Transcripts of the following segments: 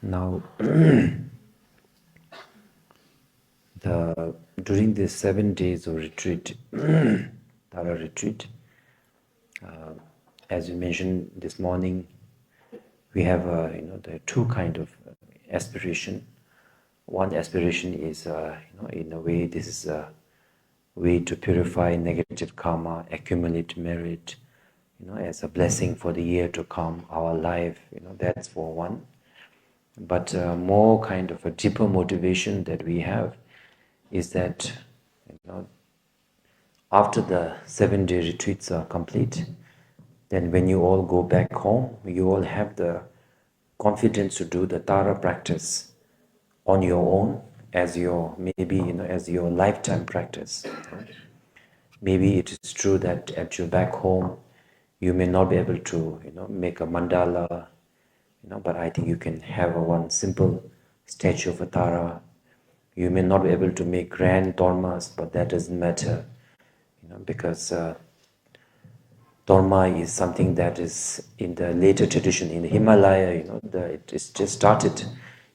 Now, during the 7 days of retreat, Tara retreat, as we mentioned this morning, we have there are two kind of aspiration. One aspiration is in a way this is a way to purify negative karma, accumulate merit, as a blessing for the year to come, our life. That's for one. But more kind of a deeper motivation that we have is that after the 7-day retreats are complete, then when you all go back home, you all have the confidence to do the Tara practice on your own as your as your lifetime practice. Maybe it is true that at your back home you may not be able to make a mandala, but I think you can have one simple statue of a Tara. You may not be able to make grand tormas, but that doesn't matter, because torma is something that is in the later tradition in the Himalaya. It is just started.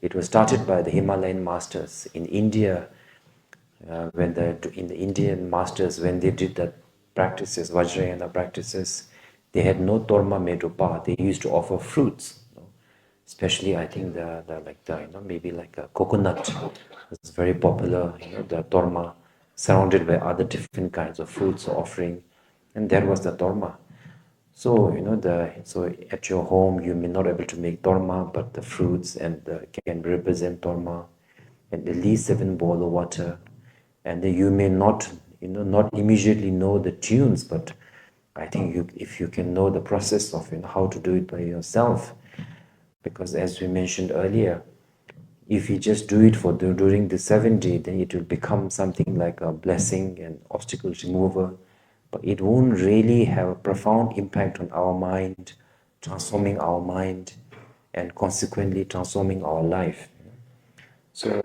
It was started by the Himalayan masters in India. When the Indian masters, when they did the practices, Vajrayana practices, they had no torma made of pa. They used to offer fruits, especially I think maybe like a coconut was very popular. The torma, surrounded by other different kinds of fruits offering, and that was the torma. So so at your home you may not be able to make torma, but the fruits and can represent torma, and at least 7 bowl of water. And you may not not immediately know the tunes, but I think if you can know the process of how to do it by yourself, because as we mentioned earlier, if you just do it during the 7 day, then it will become something like a blessing and obstacle remover, but it won't really have a profound impact on our mind, transforming our mind and consequently transforming our life. So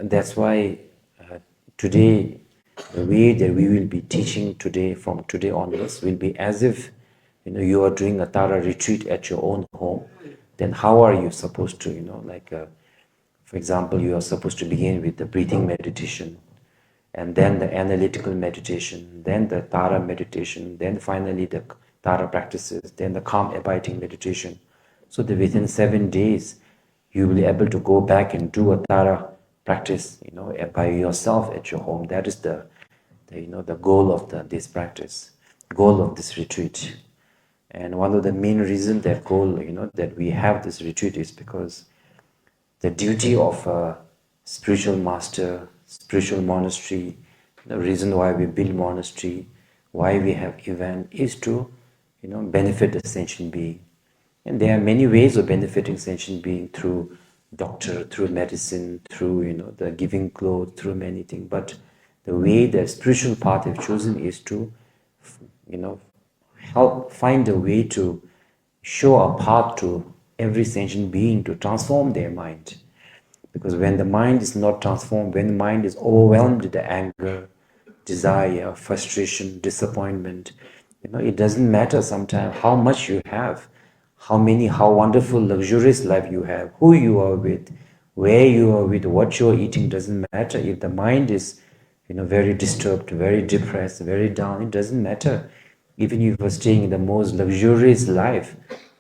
that's why today, the way that we will be teaching today, from today onwards, will be as if you are doing a Tara retreat at your own home. Then how are you supposed to, for example, you are supposed to begin with the breathing meditation, and then the analytical meditation, then the Tara meditation, then finally the Tara practices, then the calm abiding meditation. So that within 7 days, you will be able to go back and do a Tara practice, by yourself at your home. That is the goal of this practice, goal of this retreat. And one of the main reasons that we have this retreat is because the duty of a spiritual master, spiritual monastery, the reason why we build monastery, why we have event, is to benefit the sentient being. And there are many ways of benefiting sentient being, through doctor, through medicine, through the giving clothes, through many things. But the way the spiritual path have chosen is to help find a way to show a path to every sentient being to transform their mind. Because when the mind is not transformed, when the mind is overwhelmed with the anger, desire, frustration, disappointment, it doesn't matter sometimes how much you have, how wonderful, luxurious life you have, who you are with, where you are with, what you are eating, doesn't matter. If the mind is, very disturbed, very depressed, very down, it doesn't matter. Even if you are staying in the most luxurious life,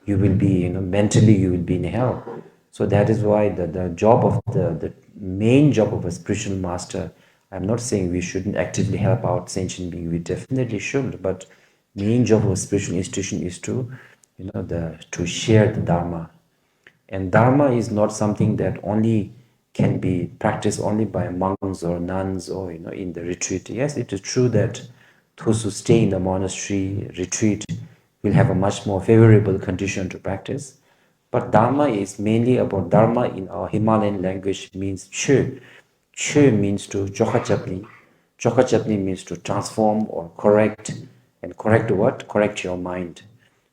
you will be, mentally you will be in hell. So that is why the job of the main job of a spiritual master, I'm not saying we shouldn't actively help out sentient beings, we definitely should, but main job of a spiritual institution is to, to share the Dharma. And Dharma is not something that only can be practiced only by monks or nuns or in the retreat. Yes, it is true that those who stay in the monastery retreat will have a much more favorable condition to practice. But Dharma is mainly about, Dharma in our Himalayan language means Chö. Chö means to Chokhachapni. Chokhachapni means to transform or correct. And correct what? Correct your mind.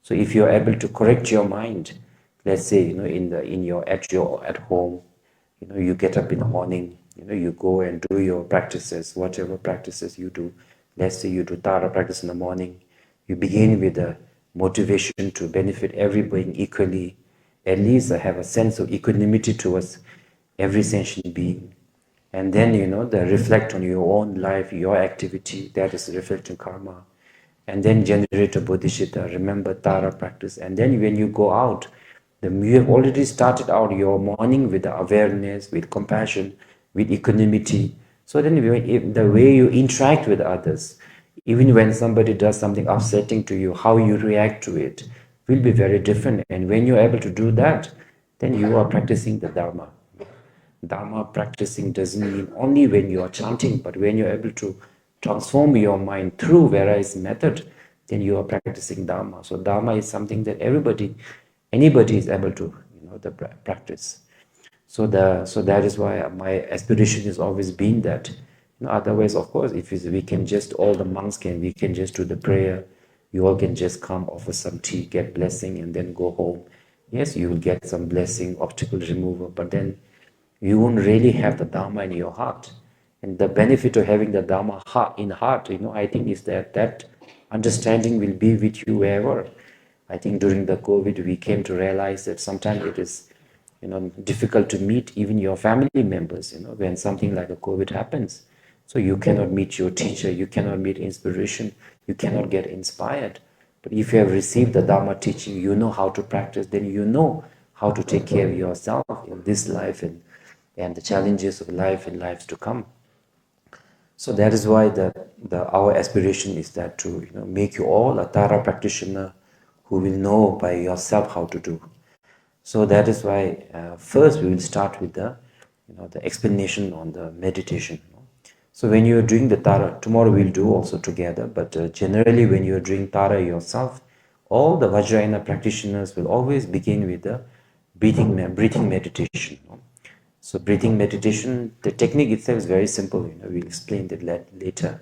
So if you are able to correct your mind, let's say at home, you get up in the morning, you go and do your practices, whatever practices you do. Let's say you do Tara practice in the morning. You begin with the motivation to benefit everybody equally, at least have a sense of equanimity towards every sentient being. And then, the reflect on your own life, your activity, that is reflecting karma. And then generate a bodhisattva, remember Tara practice. And then when you go out, you have already started out your morning with the awareness, with compassion, with equanimity. So then the way you interact with others, even when somebody does something upsetting to you, how you react to it will be very different. And when you're able to do that, then you are practicing the Dharma. Dharma practicing doesn't mean only when you are chanting, but when you're able to transform your mind through various method, then you are practicing Dharma. So Dharma is something that anybody is able to, the practice. So that is why my aspiration has always been that. Otherwise, of course, if we can just, all the monks we can just do the prayer. You all can just come, offer some tea, get blessing, and then go home. Yes, you will get some blessing, obstacle remover, but then you won't really have the Dharma in your heart. And the benefit of having the Dharma in heart, I think is that understanding will be with you wherever. I think during the COVID, we came to realize that sometimes it is, difficult to meet even your family members, when something like a COVID happens. So you cannot meet your teacher, you cannot meet inspiration, you cannot get inspired. But if you have received the Dharma teaching, you know how to practice, then you know how to take care of yourself in this life and the challenges of life and lives to come. So that is why our aspiration is that to make you all a Tara practitioner who will know by yourself how to do. So that is why first we will start with the explanation on the meditation. So when you are doing the Tara, tomorrow we'll do also together, but generally when you are doing Tara yourself, all the Vajrayana practitioners will always begin with the breathing meditation. So breathing meditation, the technique itself is very simple. We'll explain that later.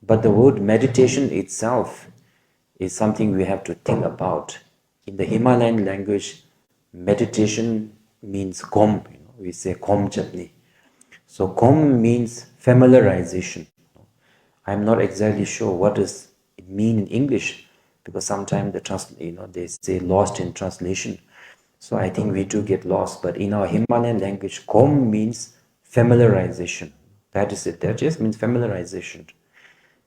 But the word meditation itself is something we have to think about. In the Himalayan language, meditation means kom. We say kom chutney. So kom means familiarization. I'm not exactly sure what does it mean in English, because sometimes they say lost in translation. So I think we do get lost. But in our Himalayan language, kom means familiarization. That is it. That just means familiarization.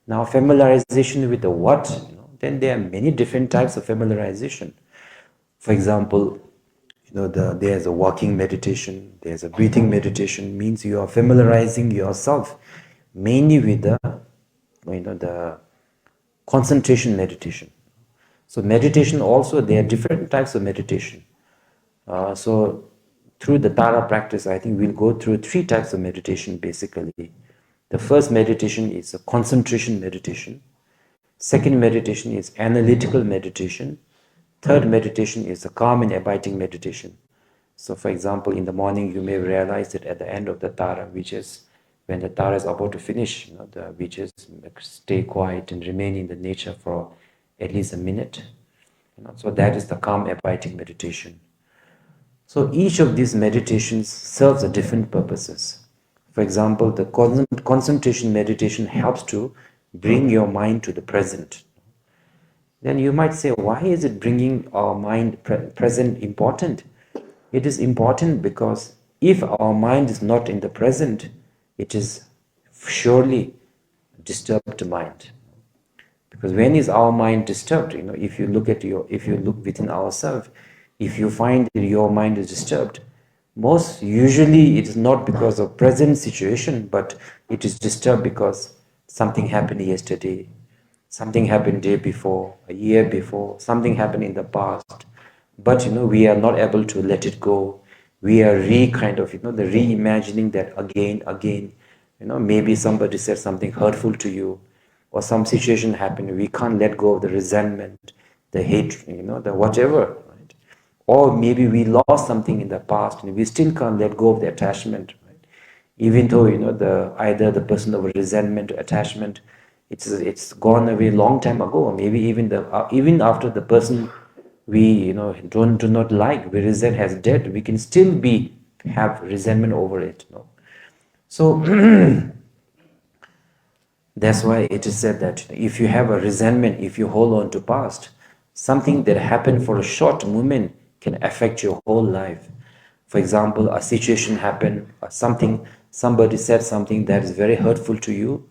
Now, familiarization with the what? Then there are many different types of familiarization. For example, there's a walking meditation, there's a breathing meditation, means you are familiarizing yourself mainly with the concentration meditation. So meditation also, there are different types of meditation. So through the Tara practice, I think we'll go through 3 types of meditation basically. The first meditation is a concentration meditation. Second meditation is analytical meditation. Third meditation is a calm and abiding meditation. So for example, in the morning, you may realize that at the end of the Tara, which is when the Tara is about to finish, we just stay quiet and remain in the nature for at least a minute. So that is the calm abiding meditation. So each of these meditations serves a different purposes. For example, the concentration meditation helps to bring your mind to the present. Then you might say, why is it bringing our mind present important? It is important because if our mind is not in the present, it is surely disturbed mind. Because when is our mind disturbed? If you look within ourselves, if you find that your mind is disturbed, most usually it is not because of present situation, but it is disturbed because something happened yesterday, something happened day before, a year before, something happened in the past. But we are not able to let it go. We are the reimagining that again. Maybe somebody said something hurtful to you, or some situation happened. We can't let go of the resentment, the hatred, the whatever. Right? Or maybe we lost something in the past and we still can't let go of the attachment. Right? Even though either the person of resentment or attachment, it's gone away long time ago. Or maybe even after the person we do not like, we resent has dead, we can still have resentment over it. So that's why it is said that if you have a resentment, if you hold on to past, Something that happened for a short moment can affect your whole life. For example, a situation happened, or somebody said something that is very hurtful to you.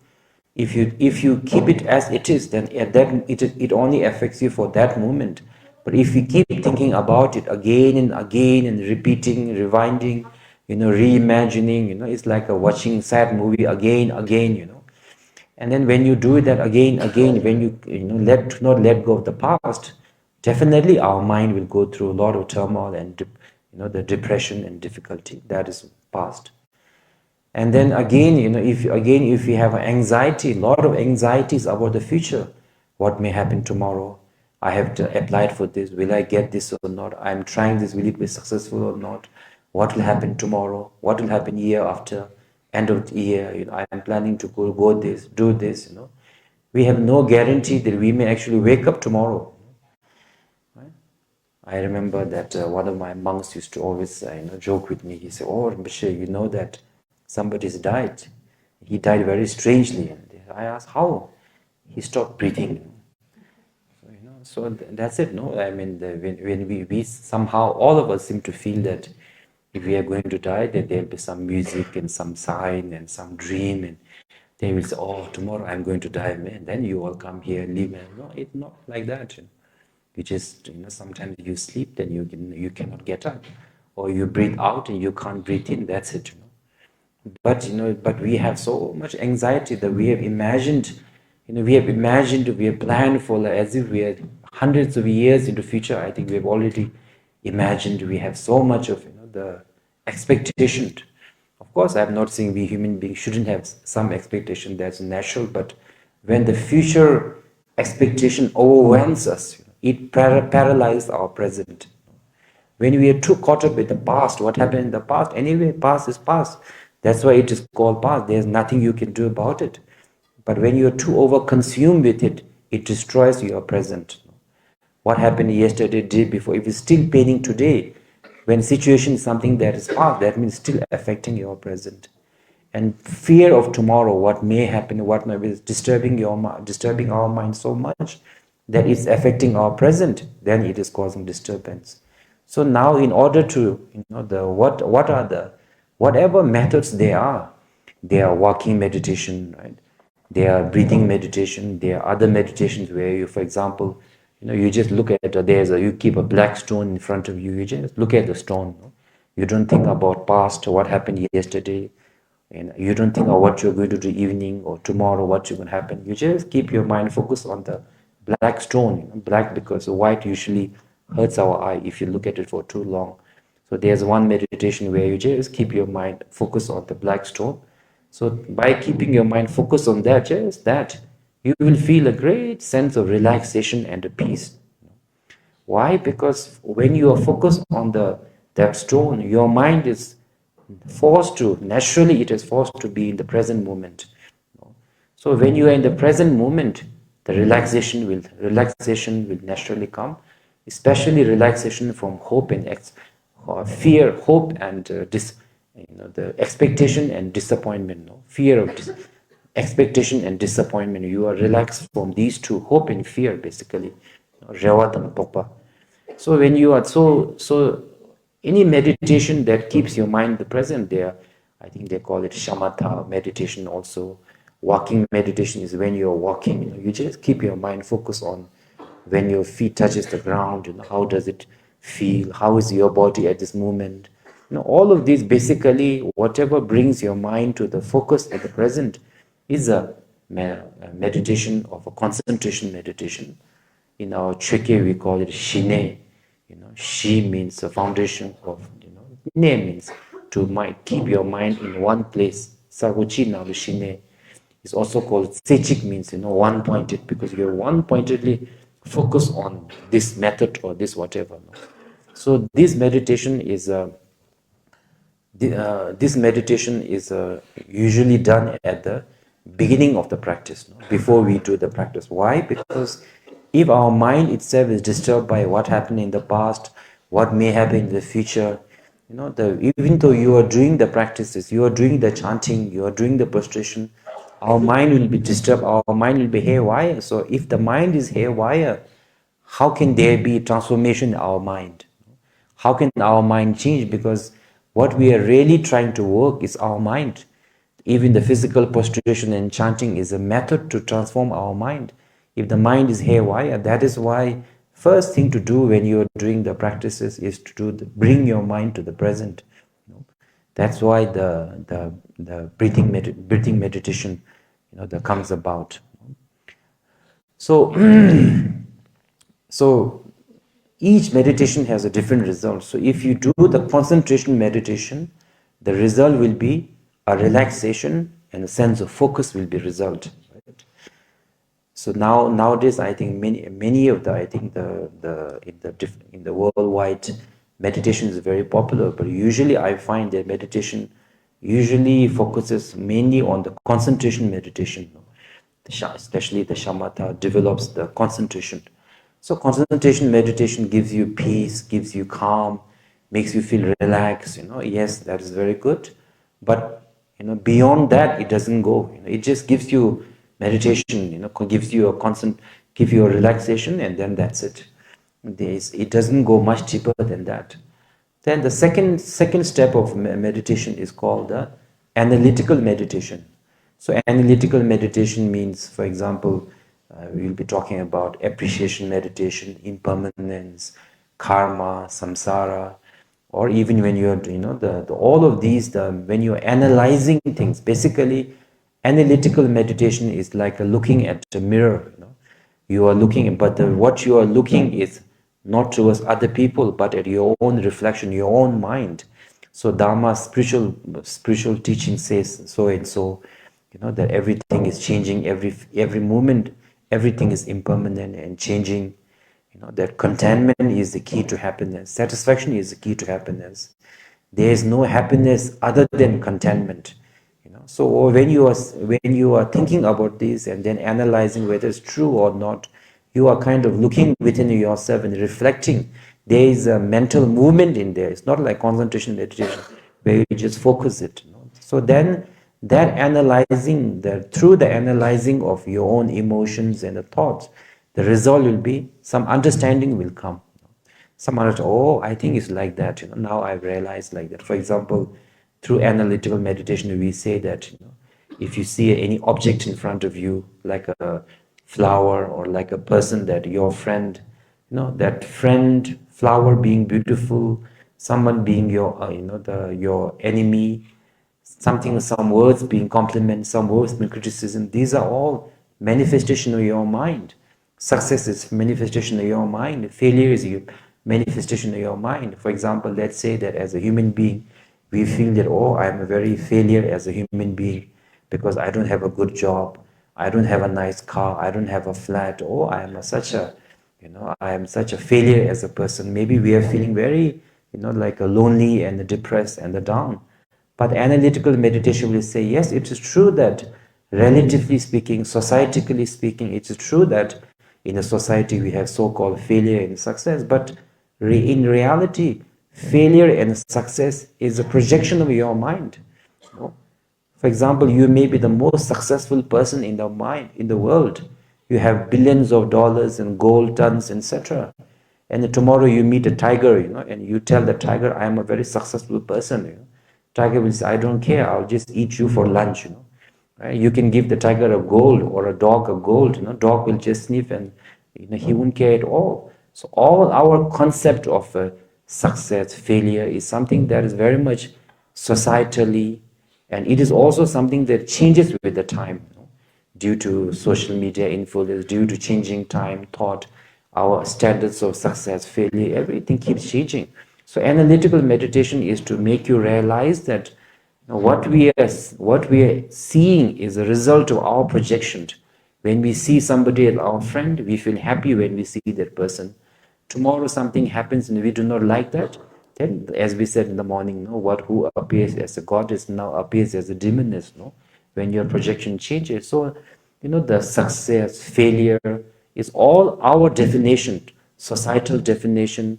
If you keep it as it is, then it only affects you for that moment. But if you keep thinking about it again and again and repeating, rewinding, reimagining, it's like a watching sad movie again. And then when you do that again, when you not let go of the past, definitely our mind will go through a lot of turmoil and the depression and difficulty that is past. And then again, if you have anxiety, a lot of anxieties about the future, what may happen tomorrow? I have to apply for this. Will I get this or not? I'm trying this. Will it be successful or not? What will happen tomorrow? What will happen year after? End of the year, I am planning to go this, do this. We have no guarantee that we may actually wake up tomorrow. Right? I remember that one of my monks used to always joke with me. He said, "Oh, Rinpoche, you know that somebody's died. He died very strangely." And I asked, "How?" He stopped breathing. So that's it. No, I mean, when we somehow, all of us seem to feel that if we are going to die, that there'll be some music and some sign and some dream, and they will say, "Oh, tomorrow I'm going to die, man." Then you all come here, live, man. No, it's not like that. You just, sometimes you sleep, then you cannot get up, or you breathe out and you can't breathe in. That's it. But we have so much anxiety that we have imagined. We have planned for, like, as if we are hundreds of years into future. I think we have already imagined. We have so much of the expectation. Of course, I'm not saying we human beings shouldn't have some expectation. That's natural. But when the future expectation overwhelms us, it paralyzes our present. When we are too caught up with the past, what happened in the past? Anyway, past is past. That's why it is called past. There's nothing you can do about it. But when you're too over-consumed with it, it destroys your present. What happened yesterday, day before, if it's still paining today, when situation is something that is past, that means still affecting your present. And fear of tomorrow, what may happen, what may be disturbing our mind so much that it's affecting our present, then it is causing disturbance. So now, in order to, whatever methods they are walking meditation, right? They are breathing meditation. There are other meditations where you, for example, you just look at you keep a black stone in front of you. You just look at the stone. You don't think about past, what happened yesterday. You don't think of what you're going to do evening or tomorrow, what you're going to happen. You just keep your mind focused on the black stone. Black because the white usually hurts our eye if you look at it for too long. So there's one meditation where you just keep your mind focused on the black stone. So by keeping your mind focused on that, just that, you will feel a great sense of relaxation and a peace. Why? Because when you are focused on that stone, your mind is naturally it is forced to be in the present moment. So when you are in the present moment, the relaxation will naturally come, especially relaxation from hope and fear, hope and the expectation and disappointment. Fear of expectation and disappointment. You are relaxed from these two, hope and fear, basically. So when you are so any meditation that keeps your mind the present there, I think they call it shamatha meditation also. Walking meditation is when you're walking, you just keep your mind focused on when your feet touches the ground, how does it feel, how is your body at this moment. All of these, basically, whatever brings your mind to the focus at the present is a meditation of a concentration meditation. In our Chökye, we call it Shine. Shi means the foundation of, Ne means to keep your mind in one place. Saguchi now Shine is also called Sechik, means, one-pointed, because you're one-pointedly focused on this method or this whatever. So this meditation is usually done at the beginning of the practice, before we do the practice. Why? Because if our mind itself is disturbed by what happened in the past, what may happen in the future, even though you are doing the practices, you are doing the chanting, you are doing the prostration, our mind will be disturbed, our mind will be haywire. So if the mind is haywire, how can there be transformation in our mind? How can our mind change? Because what we are really trying to work is our mind. Even the physical prostration and chanting is a method to transform our mind. If the mind is haywire, that is why first thing to do when you are doing the practices is to bring your mind to the present. That's why the breathing meditation, that comes about. So so each meditation has a different result. So if you do the concentration meditation, the result will be a relaxation and a sense of focus will be result. Right? So nowadays, I think many of the in the worldwide meditation is very popular. But usually, I find that meditation usually focuses mainly on the concentration meditation. Especially the shamatha develops the concentration. So concentration meditation gives you peace, gives you calm, makes you feel relaxed. Yes, that is very good. But beyond that, it doesn't go. It just gives you meditation. Gives you give you a relaxation, and then that's it. It doesn't go much deeper than that. Then the second step of meditation is called the analytical meditation. So analytical meditation means, for example, we'll be talking about appreciation meditation, impermanence, karma, samsara, or even when you're, all of these, when you're analyzing things. Basically, analytical meditation is like looking at a mirror. You are looking, but what you are looking is not towards other people, but at your own reflection, your own mind. So Dharma, spiritual teaching says so and so, that everything is changing every moment. Everything is impermanent and changing. That contentment is the key to happiness. Satisfaction is the key to happiness. There is no happiness other than contentment. So when you are thinking about this and then analyzing whether it's true or not, you are kind of looking within yourself and reflecting. There is a mental movement in there. It's not like concentration meditation where you just focus it. So then that through the analyzing of your own emotions and the thoughts, the result will be some understanding will come. Someone will say, oh, I think it's like that. Now I've realized like that. For example, through analytical meditation, we say that if you see any object in front of you, like a flower or like a person, that your friend, that friend, flower being beautiful, someone being your, your enemy, some words being compliment, some words being criticism. These are all manifestation of your mind. Success is manifestation of your mind. Failure is a manifestation of your mind. For example, let's say that as a human being, we feel that, oh, I am a very failure as a human being because I don't have a good job, I don't have a nice car, I don't have a flat. Oh, I am such a failure as a person. Maybe we are feeling very, like a lonely and depressed and down. But analytical meditation will say, yes, it is true that relatively speaking, societally speaking, it is true that in a society we have so-called failure and success, but in reality, failure and success is a projection of your mind. For example, you may be the most successful person in the world. You have billions of dollars and gold tons, etc. And tomorrow you meet a tiger, and you tell the tiger, I am a very successful person. Tiger will say, I don't care, I'll just eat you for lunch. Right? You can give the tiger a gold or a dog a gold. Dog will just sniff and he won't care at all. So all our concept of success, failure is something that is very much societally, and it is also something that changes with the time, due to social media influence, due to changing time, thought, our standards of success, failure, everything keeps changing. So analytical meditation is to make you realize that what we are seeing is a result of our projection. When we see somebody as our friend, we feel happy when we see that person. Tomorrow something happens and we do not like that, then as we said in the morning, who appears as a goddess now appears as a demoness, when your projection changes. So, the success, failure is all our definition, societal definition,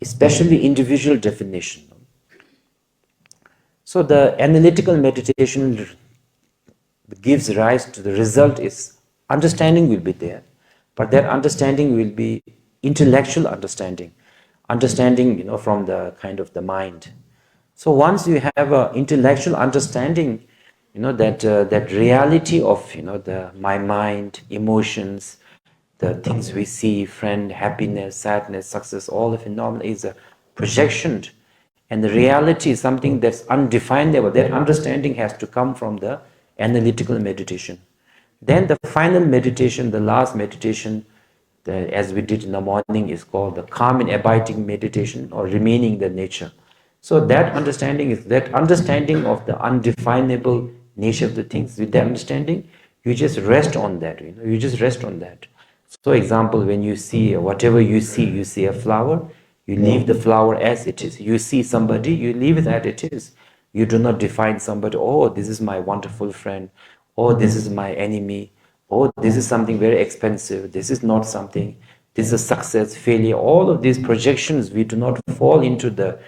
especially individual definition. So the analytical meditation gives rise to the result is understanding will be there, but that understanding will be intellectual understanding, from the kind of the mind. So once you have an intellectual understanding, that reality of, my mind, emotions, the things we see, friend, happiness, sadness, success, all the phenomena is a projection, and the reality is something that's undefinable. That understanding has to come from the analytical meditation. Then the final meditation, the last meditation, as we did in the morning, is called the calm and abiding meditation, or remaining in the nature. So that understanding is that understanding of the undefinable nature of the things. With that understanding, you just rest on that. You just rest on that. So, example, when you see whatever you see a flower, you leave the flower as it is. You see somebody, you leave it as it is. You do not define somebody, oh, this is my wonderful friend, oh, this is my enemy, oh, this is something very expensive, this is not something, this is a success, failure. All of these projections, we do not fall into the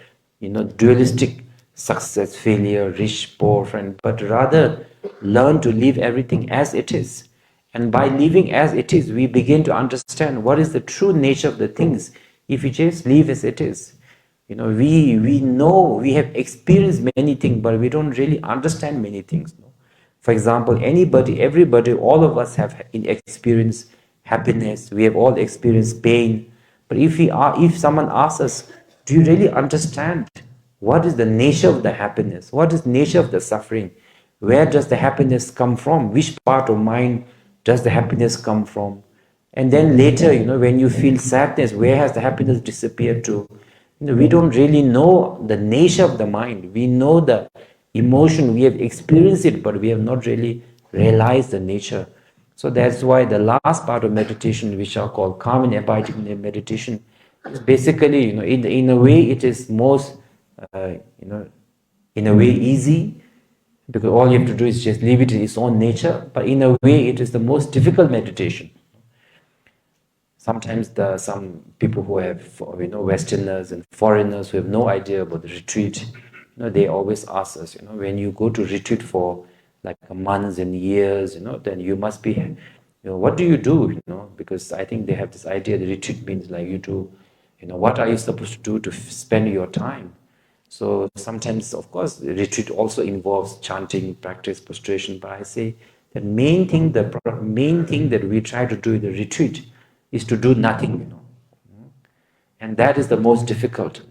dualistic success, failure, rich, poor, friend, but rather learn to leave everything as it is. And by living as it is, we begin to understand what is the true nature of the things. If we just live as it is, we know, we have experienced many things, but we don't really understand many things. For example, everybody, all of us have experienced happiness. We have all experienced pain. But if someone asks us, do you really understand what is the nature of the happiness? What is the nature of the suffering? Where does the happiness come from? Which part of mind does the happiness come from? And then later, when you feel sadness, where has the happiness disappeared to? We don't really know the nature of the mind. We know the emotion, we have experienced it, but we have not really realized the nature. So that's why the last part of meditation, which are called calm and abiding meditation, is basically, in a way, it is most, in a way, easy, because all you have to do is just leave it in its own nature. But in a way, it is the most difficult meditation. Sometimes some people who have, Westerners and foreigners who have no idea about the retreat, they always ask us, when you go to retreat for like months and years, then you must be, what do you do? Because I think they have this idea that retreat means like you do, what are you supposed to do to spend your time? So sometimes, of course, retreat also involves chanting, practice, prostration. But I say the main thing that we try to do in the retreat is to do nothing, and that is the most difficult.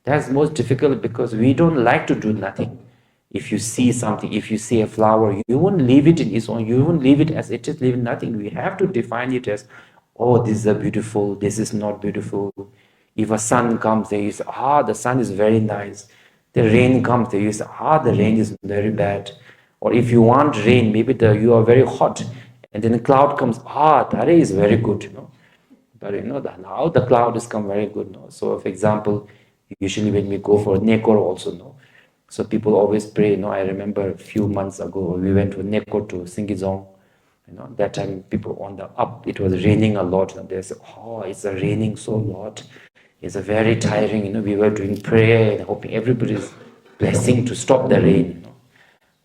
That's most difficult because we don't like to do nothing. If you see something, if you see a flower, you won't leave it in its own. You won't leave it as it is, leave nothing. We have to define it as, oh, this is beautiful. This is not beautiful. If a sun comes, there you say, the sun is very nice. The rain comes, there you say, the rain is very bad. Or if you want rain, maybe you are very hot, and then a cloud comes, that is very good, But now the cloud has come very good, So, for example, usually when we go for Nekor also, so people always pray, I remember a few months ago, we went to Nekor to Singizong, that time people on the up, it was raining a lot, and they said, it's raining so lot. It's a very tiring, we were doing prayer and hoping everybody's blessing to stop the rain,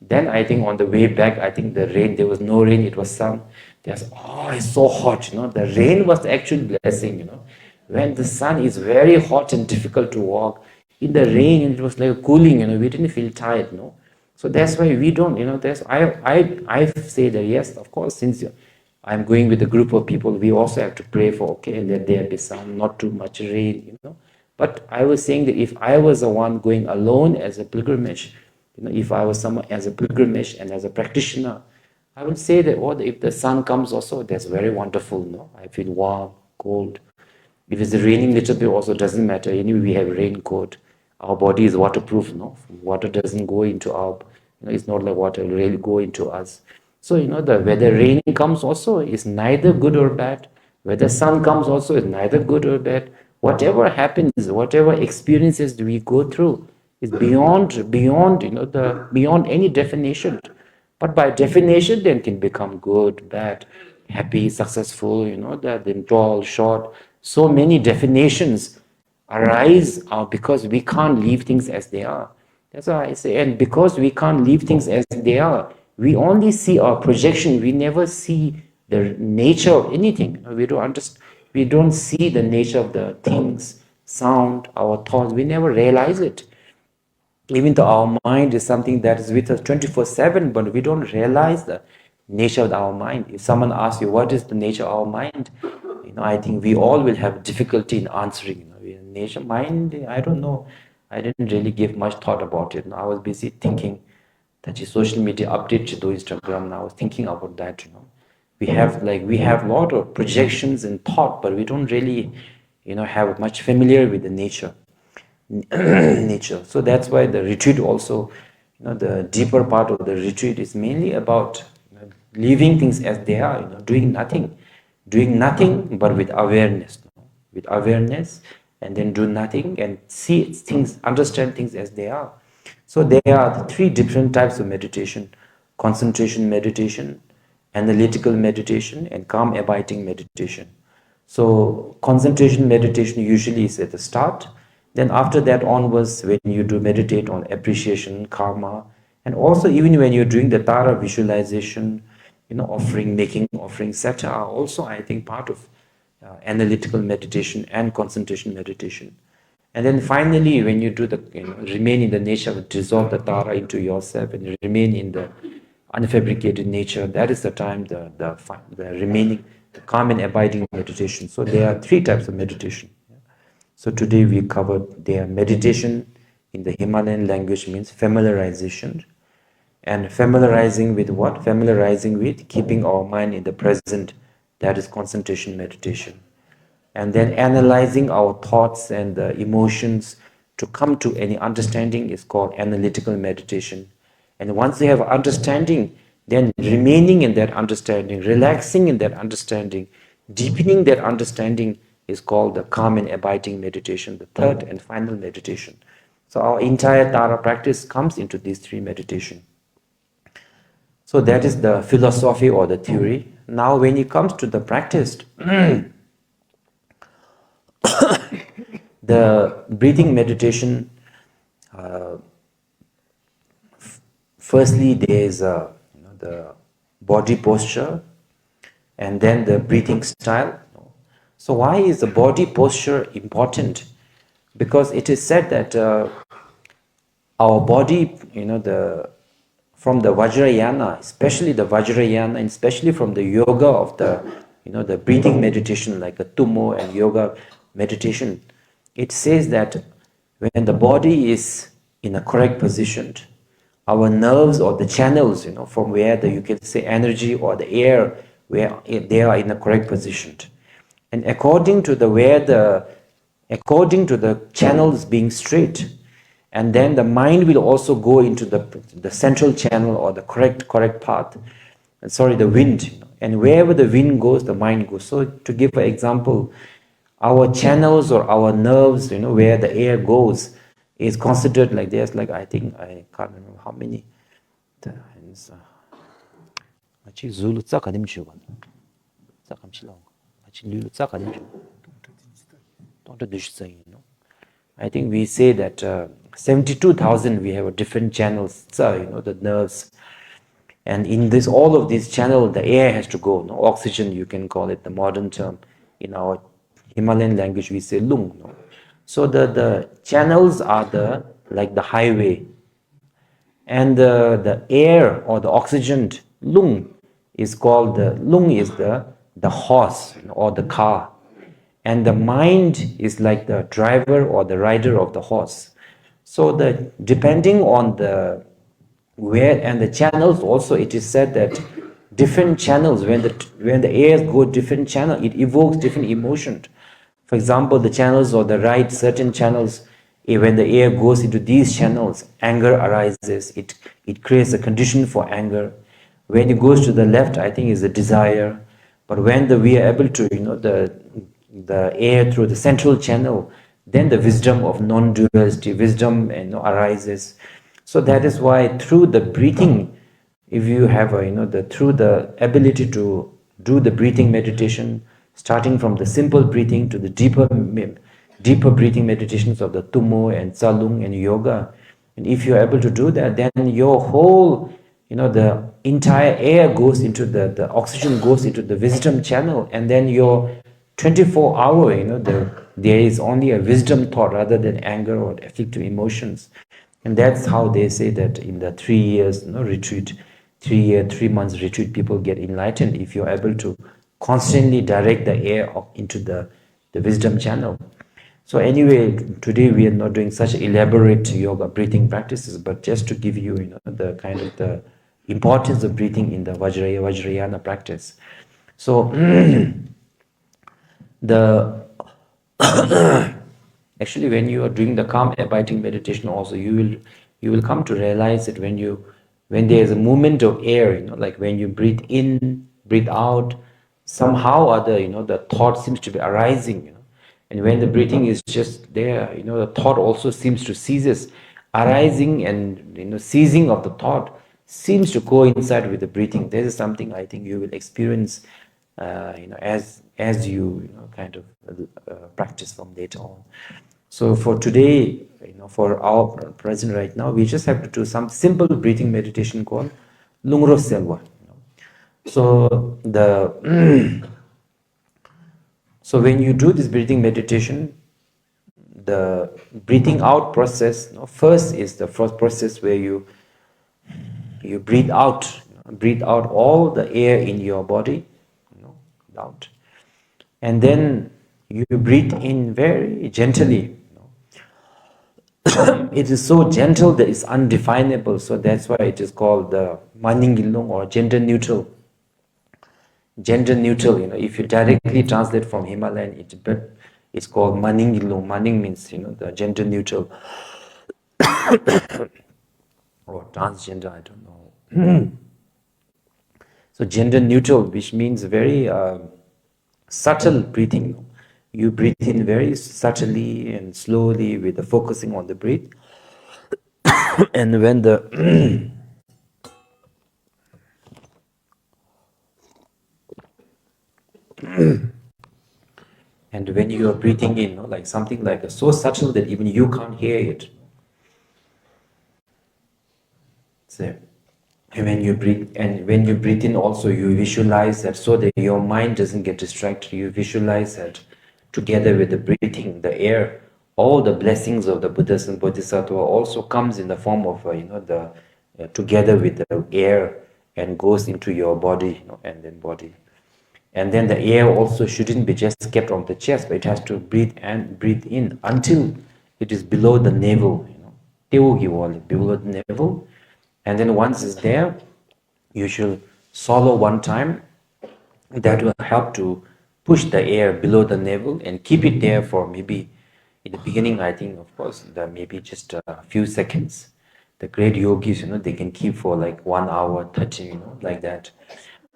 Then I think on the way back, I think the rain, there was no rain, it was sun. There's, it's so hot, The rain was the actual blessing, When the sun is very hot and difficult to walk, in the rain, it was like cooling, we didn't feel tired, So that's why we don't, I say that, yes, of course, since I'm going with a group of people, we also have to pray for, let there be some, not too much rain, But I was saying that if I was the one going alone as a pilgrimage, if I was someone as a pilgrimage and as a practitioner, I would say that, if the sun comes also, that's very wonderful, I feel warm, cold. If it's raining little bit also, doesn't matter. Anyway, we have raincoat. Our body is waterproof, Water doesn't go into our, it's not like water will really go into us. So, whether rain comes also is neither good or bad. Whether sun comes also is neither good or bad. Whatever happens, whatever experiences we go through is beyond beyond any definition. But by definition, then can become good, bad, happy, successful, then tall, short. So many definitions arise because we can't leave things as they are. That's why I say, and because we can't leave things as they are, we only see our projection. We never see the nature of anything. We don't understand. We don't see the nature of the things, sound, our thoughts. We never realize it. Even though our mind is something that is with us 24/7, but we don't realize the nature of our mind. If someone asks you what is the nature of our mind, I think we all will have difficulty in answering. Nature, mind, I don't know. I didn't really give much thought about it. I was busy thinking that the social media update to do Instagram. And I was thinking about that. We have a lot of projections and thought, but we don't really, have much familiar with the nature. nature. So that's why the retreat also, the deeper part of the retreat is mainly about leaving things as they are, doing nothing but with awareness, and then do nothing and see things, understand things as they are. So there are the three different types of meditation: concentration meditation, analytical meditation, and calm abiding meditation. So concentration meditation usually is at the start. Then after that onwards, when you do meditate on appreciation, karma, and also even when you're doing the Tara visualization, making offerings, etc., are also, I think, part of analytical meditation and concentration meditation. And then finally, when you do remain in the nature, dissolve the Tara into yourself and remain in the unfabricated nature, that is the time the remaining, the calm and abiding meditation. So there are three types of meditation. So today we covered their meditation in the Himalayan language means familiarization. And familiarizing with what? Familiarizing with keeping our mind in the present. That is concentration meditation. And then analyzing our thoughts and emotions to come to any understanding is called analytical meditation. And once you have understanding, then remaining in that understanding, relaxing in that understanding, deepening that understanding is called the calm and abiding meditation, the third and final meditation. So our entire Tara practice comes into these three meditations. So that is the philosophy or the theory. Now when it comes to the practice, the breathing meditation, firstly there is the body posture and then the breathing style. So why is the body posture important? Because it is said that our body, from the Vajrayana, especially the Vajrayana, and especially from the yoga of the breathing meditation like a Tummo and yoga meditation, it says that when the body is in a correct position, our nerves or the channels, from where you can say energy or the air, where they are in a correct position. And according to the channels being straight, and then the mind will also go into the central channel or the correct path. The wind. And wherever the wind goes, the mind goes. So to give an example, our channels or our nerves, where the air goes, is considered like there's I think, I can't remember how many. I think we say that 72,000 we have different channels, the nerves. And in all of these channels, the air has to go. Oxygen, you can call it the modern term. In our Himalayan language, we say lung. So the channels are like the highway. And the air or the oxygen, lung, is called the horse or the car. And the mind is like the driver or the rider of the horse. So depending on where and the channels also, it is said that different channels, when the air goes different channel, it evokes different emotion. For example, the channels or the right, certain channels, when the air goes into these channels, anger arises. It creates a condition for anger. When it goes to the left, I think is a desire. But when we are able to, the air through the central channel, then the wisdom of non-duality, wisdom arises. So that is why through the breathing, if you have through the ability to do the breathing meditation, starting from the simple breathing to the deeper breathing meditations of the Tummo and Tsalung and yoga, and if you are able to do that, then your whole, the entire air goes into the oxygen goes into the wisdom channel, and then your 24 hour, there is only a wisdom thought rather than anger or afflictive emotions. And that's how they say that in the 3 years retreat, 3 months retreat, people get enlightened if you're able to constantly direct the air into the wisdom channel. So anyway, today we are not doing such elaborate yoga breathing practices, but just to give you, the kind of the importance of breathing in the Vajrayana practice. So the actually, when you are doing the calm abiding meditation, also you will come to realize that when there is a movement of air, like when you breathe in, breathe out, somehow or other, the thought seems to be arising, and when the breathing is just there, the thought also seems to ceases arising, and ceasing of the thought seems to coincide with the breathing. This is something I think you will experience, as you, kind of practice from later on. So for today, for our present right now, we just have to do some simple breathing meditation called Lungro Selwa. So so when you do this breathing meditation, the breathing out process, first is the first process where you breathe out all the air in your body, out, and then you breathe in very gently. It is so gentle that it's undefinable, so that's why it is called the maningilung, or gender neutral. Gender neutral, if you directly translate from Himalayan, it's called maningilung. Maning means, the gender neutral, or transgender, I don't know. So gender neutral, which means very subtle breathing. You breathe in very subtly and slowly with the focusing on the breath. And when the and when you are breathing in, like something like so subtle that even you can't hear it. So, and when you breathe in also, you visualize that, so that your mind doesn't get distracted. You visualize that together with the breathing, the air, all the blessings of the Buddhas and Bodhisattva also comes in the form of together with the air, and goes into your body, and then body. And then the air also shouldn't be just kept on the chest, but it has to breathe in until it is below the navel, below the navel. And then once it's there, you should swallow one time. That will help to push the air below the navel and keep it there for maybe, in the beginning, I think, of course, maybe just a few seconds. The great yogis, they can keep for like 1 hour, 30, like that.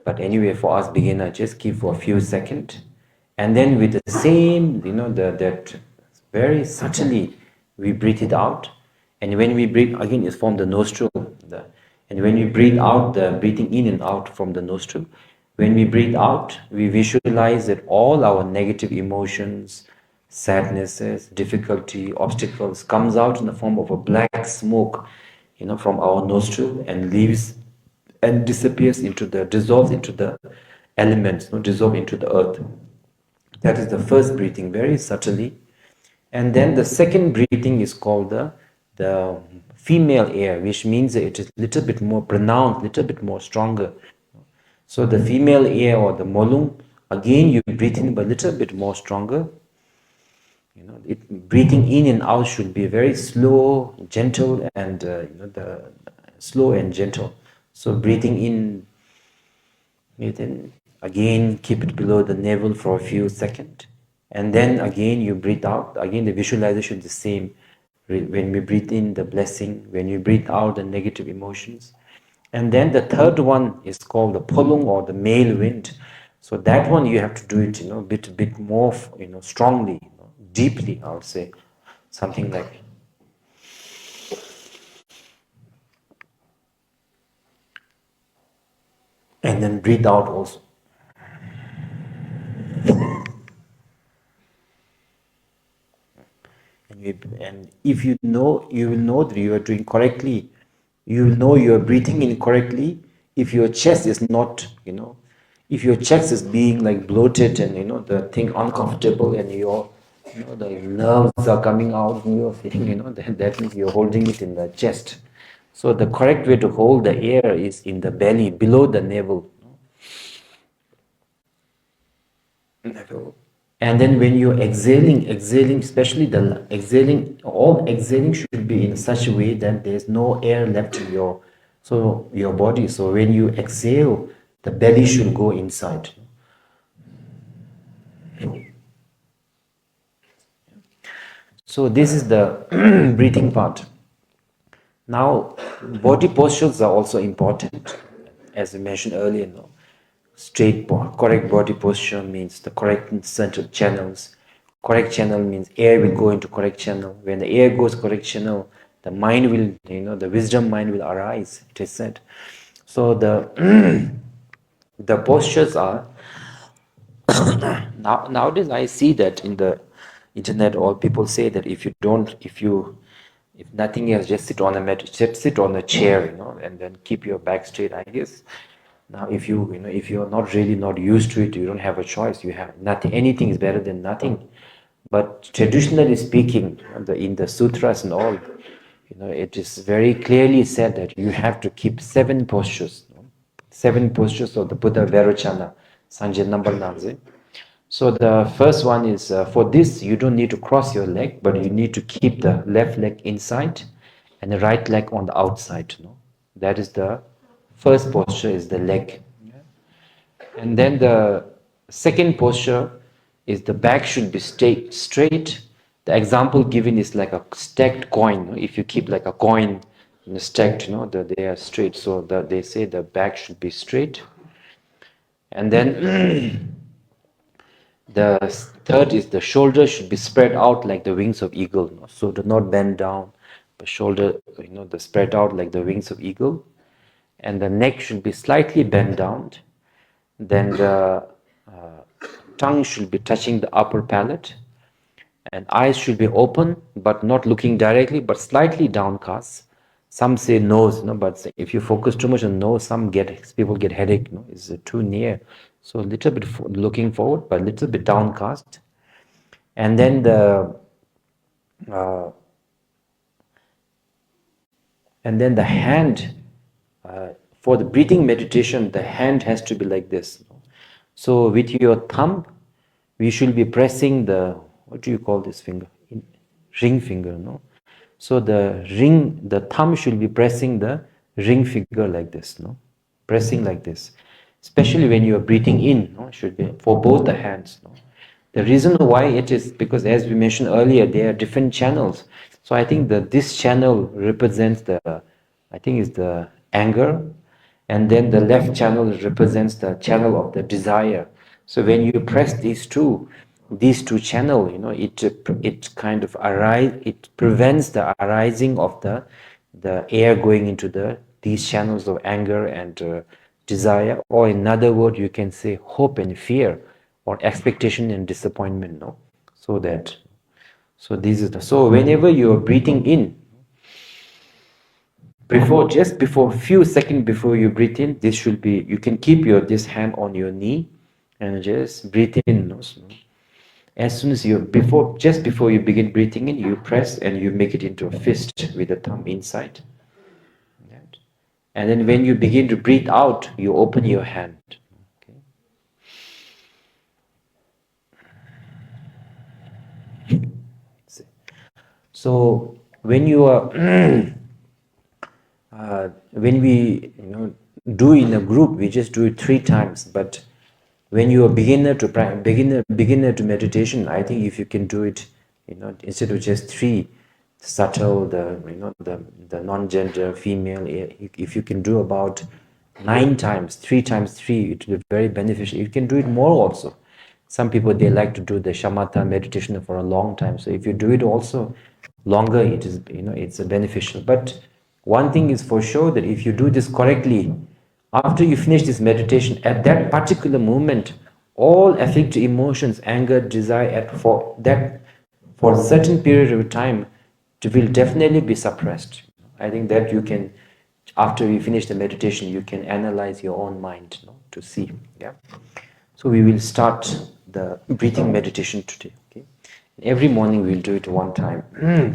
But anyway, for us beginner, just keep for a few seconds. And then with the same, that very subtly we breathe it out. And when we breathe, again, it's from the nostril. And when we breathe out, the breathing in and out from the nostril. When we breathe out, we visualize that all our negative emotions, sadnesses, difficulty, obstacles comes out in the form of a black smoke, from our nostril, and leaves and dissolves into the elements, dissolve into the earth. That is the first breathing, very subtly. And then the second breathing is called the female air, which means that it is a little bit more pronounced, a little bit more stronger. So the female air, or the molung, again you breathe in, but a little bit more stronger. Breathing in and out should be very slow, gentle, and the slow and gentle. So breathing in, then again keep it below the navel for a few seconds, and then again you breathe out. Again the visualization is the same. When we breathe in, the blessing. When you breathe out, the negative emotions. And then the third one is called the polung, or the male wind. So that one you have to do it, a bit more, strongly, deeply, I would say, something like. And then breathe out also. And if you know, you will know that you are doing correctly. You will know you are breathing in correctly if your chest is not, If your chest is being like bloated and the thing uncomfortable and your the nerves are coming out and you're feeling that means you're holding it in the chest. So the correct way to hold the air is in the belly, below the navel. And then when you're exhaling, especially the exhaling, all exhaling should be in such a way that there's no air left in your body. So when you exhale, the belly should go inside. So this is the breathing part. Now, body postures are also important, as I mentioned earlier. Correct body posture means the correct central channels. Correct channel means air will go into correct channel. When the air goes correct channel, the mind will, the wisdom mind will arise. It is said. So the the postures are nowadays I see that in the internet, all people say that if nothing else, just sit on a chair, and then keep your back straight. I guess now if you're not used to it, you don't have a choice. You have nothing. Anything is better than nothing. But traditionally speaking, in the sutras and all, it is very clearly said that you have to keep 7 postures. 7 postures of the Buddha Vairocana, Sanjay number Nanze. So the first one is, for this, you don't need to cross your leg, but you need to keep the left leg inside and the right leg on the outside. That is the first posture, is the leg. And then the second posture is the back should be straight. The example given is like a stacked coin. If you keep like a coin stacked, they are straight. So they say the back should be straight. And then the third is the shoulders should be spread out like the wings of eagle. So do not bend down, but shoulder, the spread out like the wings of eagle. And the neck should be slightly bent down. Then the tongue should be touching the upper palate, and eyes should be open but not looking directly, but slightly downcast. Some say nose, but if you focus too much on nose, people get headache. It's too near. So a little bit looking forward, but a little bit downcast. And then the hand, for the breathing meditation, the hand has to be like this. So with your thumb, we should be pressing the, what do you call this finger? Ring finger, So the thumb should be pressing the ring finger like this, Pressing like this. Especially when you are breathing in, should be for both the hands. The reason why it is because, as we mentioned earlier, there are different channels. So I think that this channel represents is the anger, and then the left channel represents the channel of the desire. So when you press these two channel, it kind of it prevents the arising of the air going into these channels of anger and desire, or in other words, you can say hope and fear, or expectation and disappointment. So whenever you are breathing in, just before few seconds before you breathe in, this should be, you can keep this hand on your knee and just breathe in. As soon as just before you begin breathing in, you press and you make it into a fist with the thumb inside. Right? And then when you begin to breathe out, you open your hand. Okay? So when you are when we do in a group, we just do it 3 times. But when you are beginner to meditation, I think if you can do it, instead of just 3, subtle, the non-gender, female, if you can do about 9 times, 3 times 3, it will be very beneficial. You can do it more also. Some people, they like to do the shamatha meditation for a long time. So if you do it also longer, it is, it's beneficial. But one thing is for sure, that if you do this correctly, after you finish this meditation, at that particular moment, all afflicted emotions, anger, desire, for a certain period of time, it will definitely be suppressed. I think that you can After we finish the meditation, you can analyze your own mind, to see. Yeah. So we will start the breathing meditation today. Okay. Every morning we'll do it one time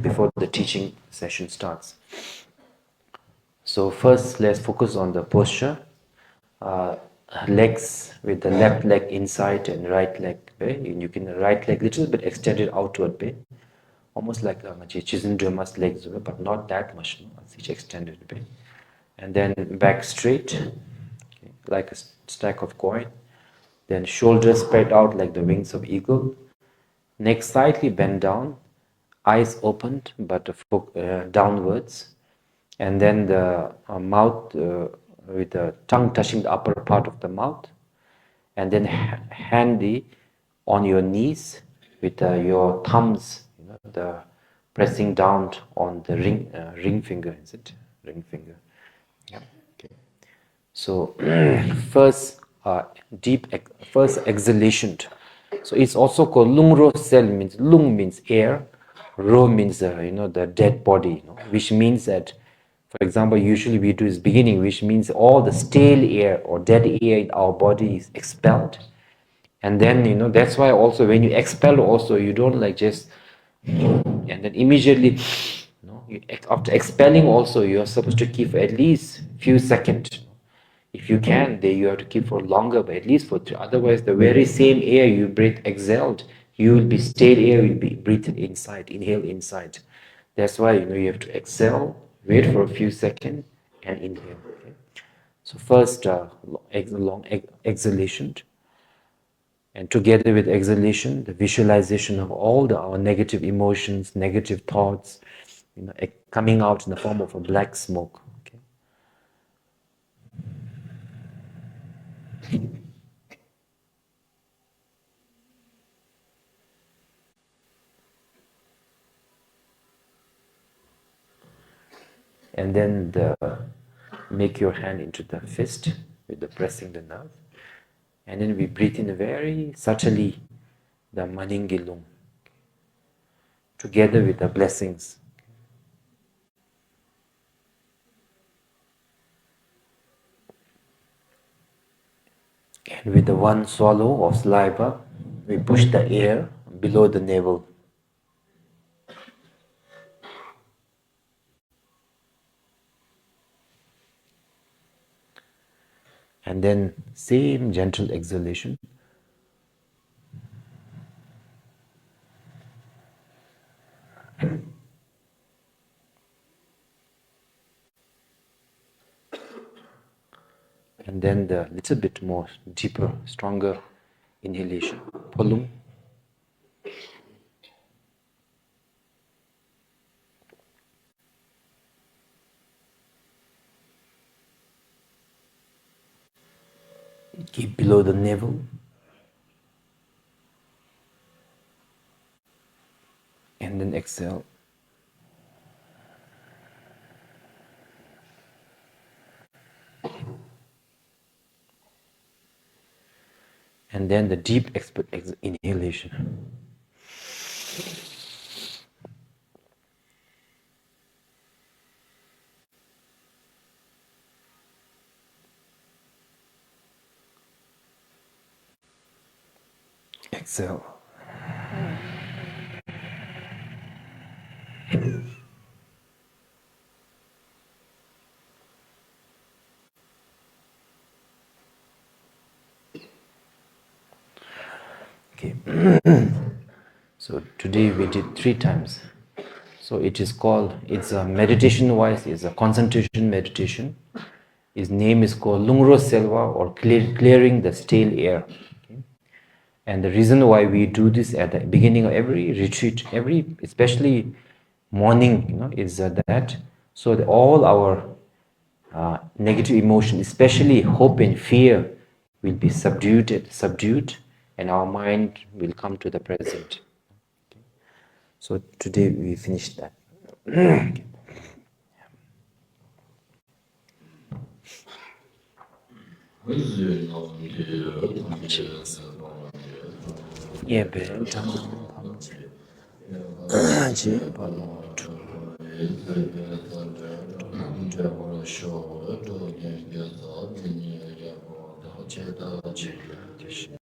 before the teaching session starts. So first, let's focus on the posture. Uh, Legs with the left leg inside and right leg. You can right leg little bit extended outward. Almost like Chizindrama's legs, but not that much. It's extended. And then back straight, okay, like a stack of coin. Then shoulders spread out like the wings of eagle. Neck slightly bent down, eyes opened but downwards. And then the mouth with the tongue touching the upper part of the mouth. And then handy on your knees with your thumbs, the pressing down on the ring finger, is it? Ring finger. Yeah. Okay. So first first exhalation. So it's also called lung ro sel, means lung means air, ro means the dead body, which means that, for example, usually we do is beginning, which means all the stale air or dead air in our body is expelled. And then that's why also when you expel also you don't like just, and then immediately after expelling also you are supposed to keep for at least few seconds. If you can, then you have to keep for longer, but at least for three. Otherwise, the very same air you breathe exhaled, you will be stale air will be breathed inside, inhale inside. That's why you have to exhale, wait for a few seconds, and inhale. Okay? So first, long exhalation, and together with exhalation, the visualization of all our negative emotions, negative thoughts, coming out in the form of a black smoke. Okay? And then make your hand into the fist with the pressing the nerve. And then we breathe in very subtly the Maningilung together with the blessings. And with the one swallow of saliva, we push the air below the navel. And then same gentle exhalation. And then the little bit more deeper, stronger inhalation. Polum. Keep below the navel. And then exhale. And then the deep inhalation. Exhale. Okay. So today we did 3 times. So it is called, it's a meditation wise, it's a concentration meditation. His name is called Lungro Selva, or clearing the stale air. Okay? And the reason why we do this at the beginning of every retreat, especially morning, is that so that all our negative emotion, especially hope and fear, will be subdued, and our mind will come to the present. Okay? So today we finished that. Okay. 说的多年，有道理，也我到这的这个就是。